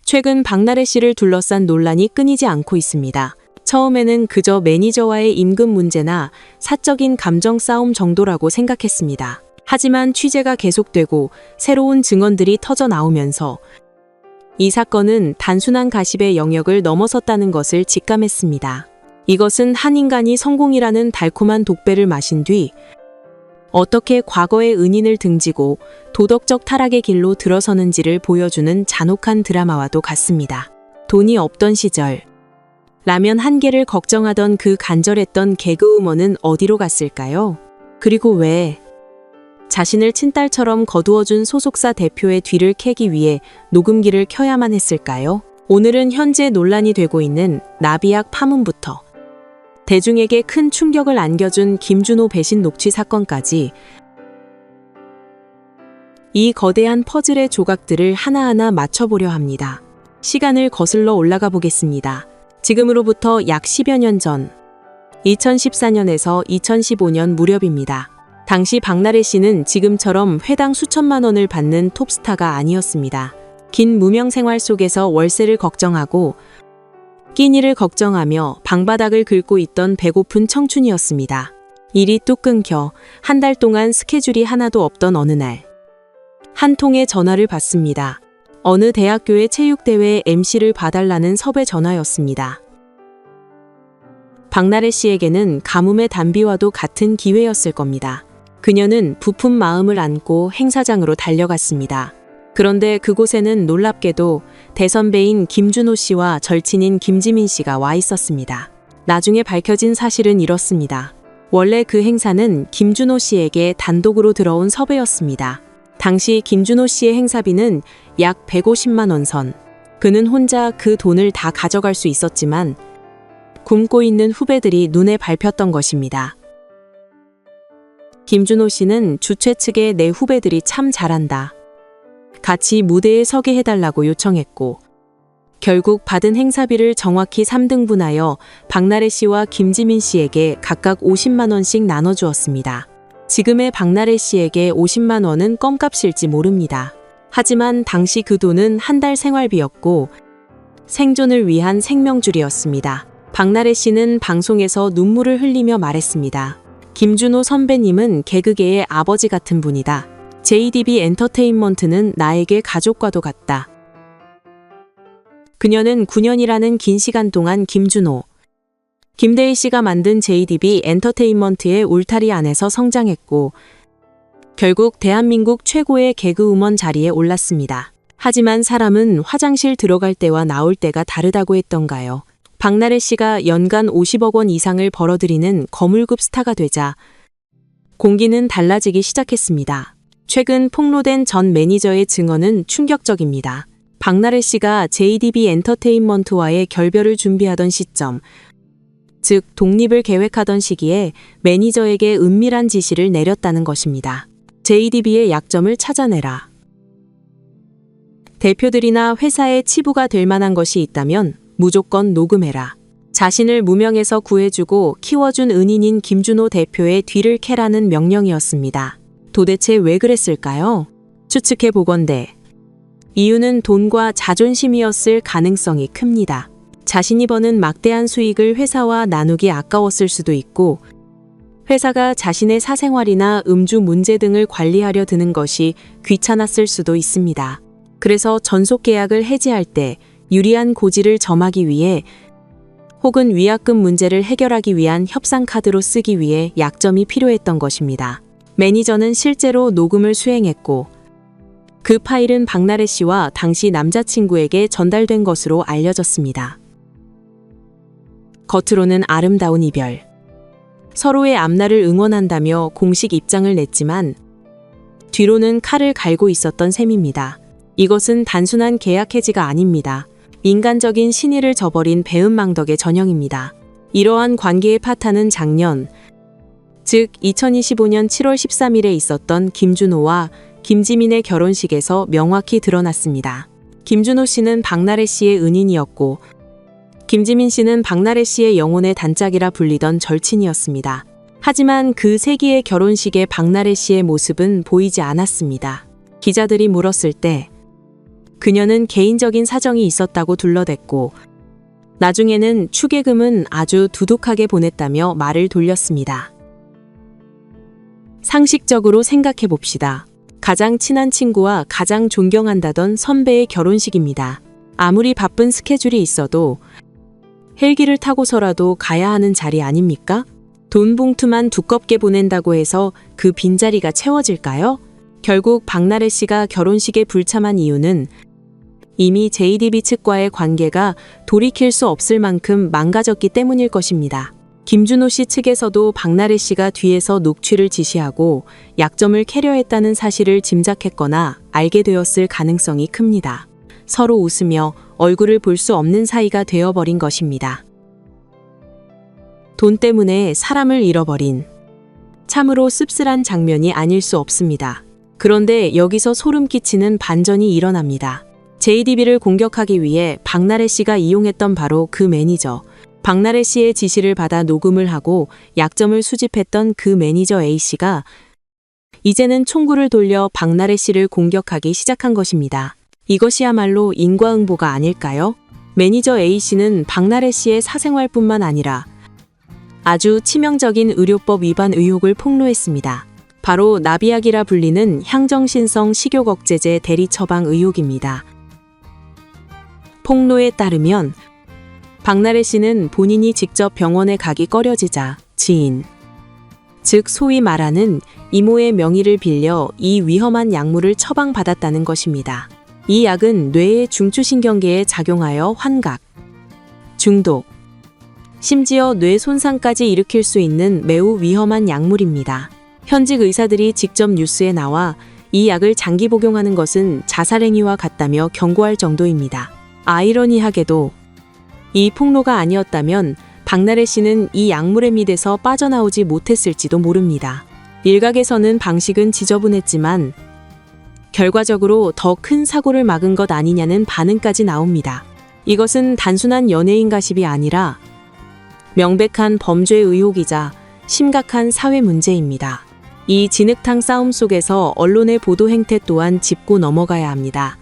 최근 박나래 씨를 둘러싼 논란이 끊이지 않고 있습니다. 처음에는 그저 매니저와의 임금 문제나 사적인 감정 싸움 정도라고 생각했습니다. 하지만 취재가 계속되고 새로운 증언들이 터져 나오면서 이 사건은 단순한 가십의 영역을 넘어섰다는 것을 직감했습니다. 이것은 한 인간이 성공이라는 달콤한 독배를 마신 뒤 어떻게 과거의 은인을 등지고 도덕적 타락의 길로 들어서는지를 보여주는 잔혹한 드라마와도 같습니다. 돈이 없던 시절, 라면 한 개를 걱정하던 그 간절했던 개그우먼은 어디로 갔을까요? 그리고 왜 자신을 친딸처럼 거두어준 소속사 대표의 뒤를 캐기 위해 녹음기를 켜야만 했을까요? 오늘은 현재 논란이 되고 있는 나비약 파문부터 대중에게 큰 충격을 안겨준 김준호 배신 녹취 사건까지 이 거대한 퍼즐의 조각들을 하나하나 맞춰보려 합니다. 시간을 거슬러 올라가 보겠습니다. 지금으로부터 약 10여 년 전, 2014년에서 2015년 무렵입니다. 당시 박나래 씨는 지금처럼 회당 수천만 원을 받는 톱스타가 아니었습니다. 긴 무명 생활 속에서 월세를 걱정하고 끼니를 걱정하며 방바닥을 긁고 있던 배고픈 청춘이었습니다. 일이 뚝 끊겨 한 달 동안 스케줄이 하나도 없던 어느 날, 한 통의 전화를 받습니다. 어느 대학교의 체육대회 MC를 봐달라는 섭외 전화였습니다. 박나래 씨에게는 가뭄의 단비와도 같은 기회였을 겁니다. 그녀는 부푼 마음을 안고 행사장으로 달려갔습니다. 그런데 그곳에는 놀랍게도 대선배인 김준호 씨와 절친인 김지민 씨가 와 있었습니다. 나중에 밝혀진 사실은 이렇습니다. 원래 그 행사는 김준호 씨에게 단독으로 들어온 섭외였습니다. 당시 김준호 씨의 행사비는 약 150만 원 선. 그는 혼자 그 돈을 다 가져갈 수 있었지만 굶고 있는 후배들이 눈에 밟혔던 것입니다. 김준호 씨는 주최 측에 내 후배들이 참 잘한다, 같이 무대에 서게 해달라고 요청했고 결국 받은 행사비를 정확히 3등분하여 박나래 씨와 김지민 씨에게 각각 50만 원씩 나눠주었습니다. 지금의 박나래 씨에게 50만 원은 껌값일지 모릅니다. 하지만 당시 그 돈은 한 달 생활비였고 생존을 위한 생명줄이었습니다. 박나래 씨는 방송에서 눈물을 흘리며 말했습니다. 김준호 선배님은 개그계의 아버지 같은 분이다. JDB 엔터테인먼트는 나에게 가족과도 같다. 그녀는 9년이라는 긴 시간 동안 김준호, 김대희 씨가 만든 JDB 엔터테인먼트의 울타리 안에서 성장했고 결국 대한민국 최고의 개그우먼 자리에 올랐습니다. 하지만 사람은 화장실 들어갈 때와 나올 때가 다르다고 했던가요? 박나래 씨가 연간 50억 원 이상을 벌어들이는 거물급 스타가 되자 공기는 달라지기 시작했습니다. 최근 폭로된 전 매니저의 증언은 충격적입니다. 박나래 씨가 JDB 엔터테인먼트와의 결별을 준비하던 시점, 즉 독립을 계획하던 시기에 매니저에게 은밀한 지시를 내렸다는 것입니다. JDB의 약점을 찾아내라. 대표들이나 회사의 치부가 될 만한 것이 있다면 무조건 녹음해라. 자신을 무명에서 구해주고 키워준 은인인 김준호 대표의 뒤를 캐라는 명령이었습니다. 도대체 왜 그랬을까요? 추측해 보건대 이유는 돈과 자존심이었을 가능성이 큽니다. 자신이 버는 막대한 수익을 회사와 나누기 아까웠을 수도 있고 회사가 자신의 사생활이나 음주 문제 등을 관리하려 드는 것이 귀찮았을 수도 있습니다. 그래서 전속 계약을 해지할 때 유리한 고지를 점하기 위해 혹은 위약금 문제를 해결하기 위한 협상 카드로 쓰기 위해 약점이 필요했던 것입니다. 매니저는 실제로 녹음을 수행했고 그 파일은 박나래 씨와 당시 남자친구에게 전달된 것으로 알려졌습니다. 겉으로는 아름다운 이별, 서로의 앞날을 응원한다며 공식 입장을 냈지만 뒤로는 칼을 갈고 있었던 셈입니다. 이것은 단순한 계약 해지가 아닙니다. 인간적인 신의를 저버린 배은망덕의 전형입니다. 이러한 관계의 파탄은 작년, 즉 2025년 7월 13일에 있었던 김준호와 김지민의 결혼식에서 명확히 드러났습니다. 김준호 씨는 박나래 씨의 은인이었고 김지민 씨는 박나래 씨의 영혼의 단짝이라 불리던 절친이었습니다. 하지만 그 세기의 결혼식에 박나래 씨의 모습은 보이지 않았습니다. 기자들이 물었을 때 그녀는 개인적인 사정이 있었다고 둘러댔고 나중에는 축의금은 아주 두둑하게 보냈다며 말을 돌렸습니다. 상식적으로 생각해 봅시다. 가장 친한 친구와 가장 존경한다던 선배의 결혼식입니다. 아무리 바쁜 스케줄이 있어도 헬기를 타고서라도 가야 하는 자리 아닙니까? 돈 봉투만 두껍게 보낸다고 해서 그 빈자리가 채워질까요? 결국 박나래 씨가 결혼식에 불참한 이유는 이미 JDB 측과의 관계가 돌이킬 수 없을 만큼 망가졌기 때문일 것입니다. 김준호 씨 측에서도 박나래 씨가 뒤에서 녹취를 지시하고 약점을 캐려 했다는 사실을 짐작했거나 알게 되었을 가능성이 큽니다. 서로 웃으며 얼굴을 볼 수 없는 사이가 되어버린 것입니다. 돈 때문에 사람을 잃어버린 참으로 씁쓸한 장면이 아닐 수 없습니다. 그런데 여기서 소름 끼치는 반전이 일어납니다. JDB를 공격하기 위해 박나래 씨가 이용했던 바로 그 매니저, 박나래 씨의 지시를 받아 녹음을 하고 약점을 수집했던 그 매니저 A씨가 이제는 총구를 돌려 박나래 씨를 공격하기 시작한 것입니다. 이것이야말로 인과응보가 아닐까요? 매니저 A씨는 박나래 씨의 사생활뿐만 아니라 아주 치명적인 의료법 위반 의혹을 폭로했습니다. 바로 나비약이라 불리는 향정신성 식욕억제제 대리 처방 의혹입니다. 폭로에 따르면 박나래 씨는 본인이 직접 병원에 가기 꺼려지자 지인, 즉 소위 말하는 이모의 명의를 빌려 이 위험한 약물을 처방받았다는 것입니다. 이 약은 뇌의 중추신경계에 작용하여 환각, 중독, 심지어 뇌 손상까지 일으킬 수 있는 매우 위험한 약물입니다. 현직 의사들이 직접 뉴스에 나와 이 약을 장기 복용하는 것은 자살행위와 같다며 경고할 정도입니다. 아이러니하게도 이 폭로가 아니었다면 박나래 씨는 이 약물의 밑에서 빠져나오지 못했을지도 모릅니다. 일각에서는 방식은 지저분했지만 결과적으로 더 큰 사고를 막은 것 아니냐는 반응까지 나옵니다. 이것은 단순한 연예인 가십이 아니라 명백한 범죄 의혹이자 심각한 사회 문제입니다. 이 진흙탕 싸움 속에서 언론의 보도 행태 또한 짚고 넘어가야 합니다.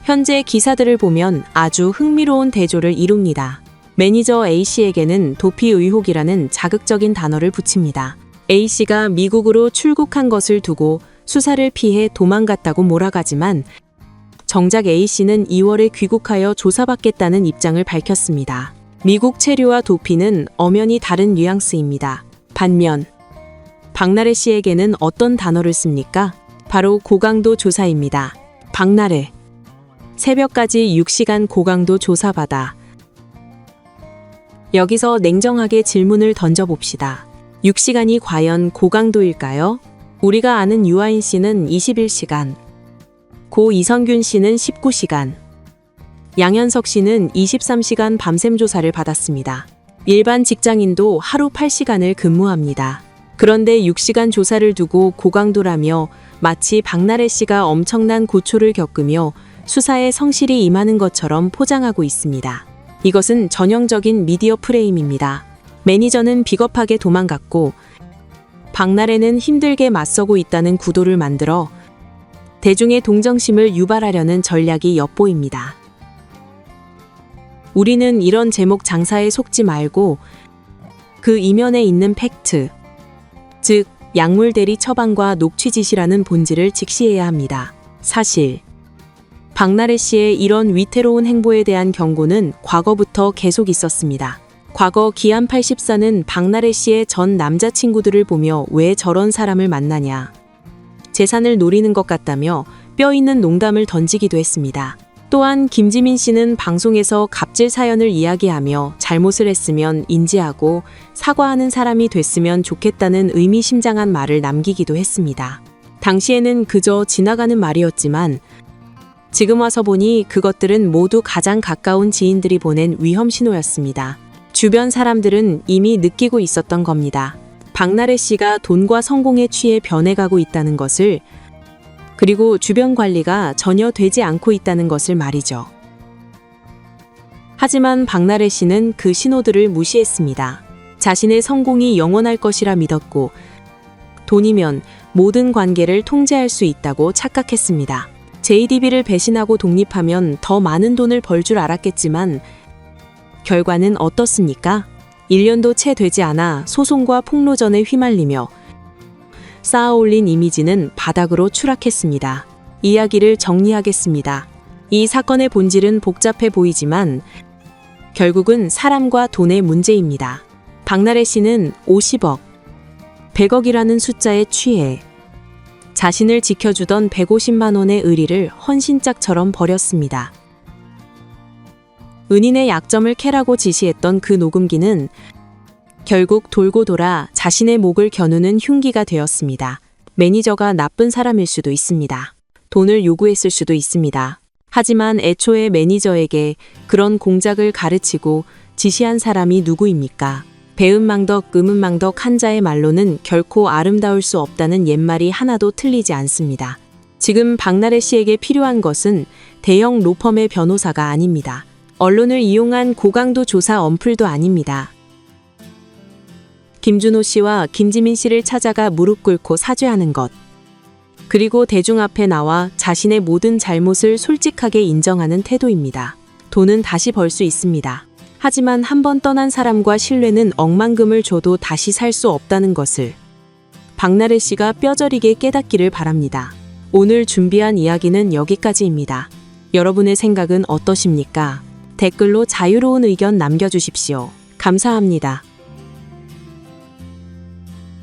현재 기사들을 보면 아주 흥미로운 대조를 이룹니다. 매니저 A씨에게는 도피 의혹이라는 자극적인 단어를 붙입니다. A씨가 미국으로 출국한 것을 두고 수사를 피해 도망갔다고 몰아가지만 정작 A씨는 2월에 귀국하여 조사받겠다는 입장을 밝혔습니다. 미국 체류와 도피는 엄연히 다른 뉘앙스입니다. 반면 박나래 씨에게는 어떤 단어를 씁니까? 바로 고강도 조사입니다. 박나래, 새벽까지 6시간 고강도 조사받아. 여기서 냉정하게 질문을 던져봅시다. 6시간이 과연 고강도일까요? 우리가 아는 유아인 씨는 21시간, 고 이성균 씨는 19시간, 양현석 씨는 23시간 밤샘 조사를 받았습니다. 일반 직장인도 하루 8시간을 근무합니다. 그런데 6시간 조사를 두고 고강도라며 마치 박나래 씨가 엄청난 고초를 겪으며 수사에 성실히 임하는 것처럼 포장하고 있습니다. 이것은 전형적인 미디어 프레임입니다. 매니저는 비겁하게 도망갔고 박나래는 힘들게 맞서고 있다는 구도를 만들어 대중의 동정심을 유발하려는 전략이 엿보입니다. 우리는 이런 제목 장사에 속지 말고 그 이면에 있는 팩트, 즉 약물 대리 처방과 녹취 지시라는 본질을 직시해야 합니다. 사실 박나래 씨의 이런 위태로운 행보에 대한 경고는 과거부터 계속 있었습니다. 과거 기안 84는 박나래 씨의 전 남자친구들을 보며 왜 저런 사람을 만나냐, 재산을 노리는 것 같다며 뼈 있는 농담을 던지기도 했습니다. 또한 김지민 씨는 방송에서 갑질 사연을 이야기하며 잘못을 했으면 인지하고 사과하는 사람이 됐으면 좋겠다는 의미심장한 말을 남기기도 했습니다. 당시에는 그저 지나가는 말이었지만 지금 와서 보니 그것들은 모두 가장 가까운 지인들이 보낸 위험 신호였습니다. 주변 사람들은 이미 느끼고 있었던 겁니다. 박나래 씨가 돈과 성공에 취해 변해가고 있다는 것을, 그리고 주변 관리가 전혀 되지 않고 있다는 것을 말이죠. 하지만 박나래 씨는 그 신호들을 무시했습니다. 자신의 성공이 영원할 것이라 믿었고 돈이면 모든 관계를 통제할 수 있다고 착각했습니다. JDB를 배신하고 독립하면 더 많은 돈을 벌 줄 알았겠지만 결과는 어떻습니까? 1년도 채 되지 않아 소송과 폭로전에 휘말리며 쌓아올린 이미지는 바닥으로 추락했습니다. 이야기를 정리하겠습니다. 이 사건의 본질은 복잡해 보이지만 결국은 사람과 돈의 문제입니다. 박나래 씨는 50억, 100억이라는 숫자에 취해 자신을 지켜주던 150만 원의 의리를 헌신짝처럼 버렸습니다. 은인의 약점을 캐라고 지시했던 그 녹음기는 결국 돌고 돌아 자신의 목을 겨누는 흉기가 되었습니다. 매니저가 나쁜 사람일 수도 있습니다. 돈을 요구했을 수도 있습니다. 하지만 애초에 매니저에게 그런 공작을 가르치고 지시한 사람이 누구입니까? 배은망덕, 음은망덕 한자의 말로는 결코 아름다울 수 없다는 옛말이 하나도 틀리지 않습니다. 지금 박나래 씨에게 필요한 것은 대형 로펌의 변호사가 아닙니다. 언론을 이용한 고강도 조사 언플도 아닙니다. 김준호 씨와 김지민 씨를 찾아가 무릎 꿇고 사죄하는 것. 그리고 대중 앞에 나와 자신의 모든 잘못을 솔직하게 인정하는 태도입니다. 돈은 다시 벌 수 있습니다. 하지만 한 번 떠난 사람과 신뢰는 억만금을 줘도 다시 살 수 없다는 것을 박나래 씨가 뼈저리게 깨닫기를 바랍니다. 오늘 준비한 이야기는 여기까지입니다. 여러분의 생각은 어떠십니까? 댓글로 자유로운 의견 남겨주십시오. 감사합니다.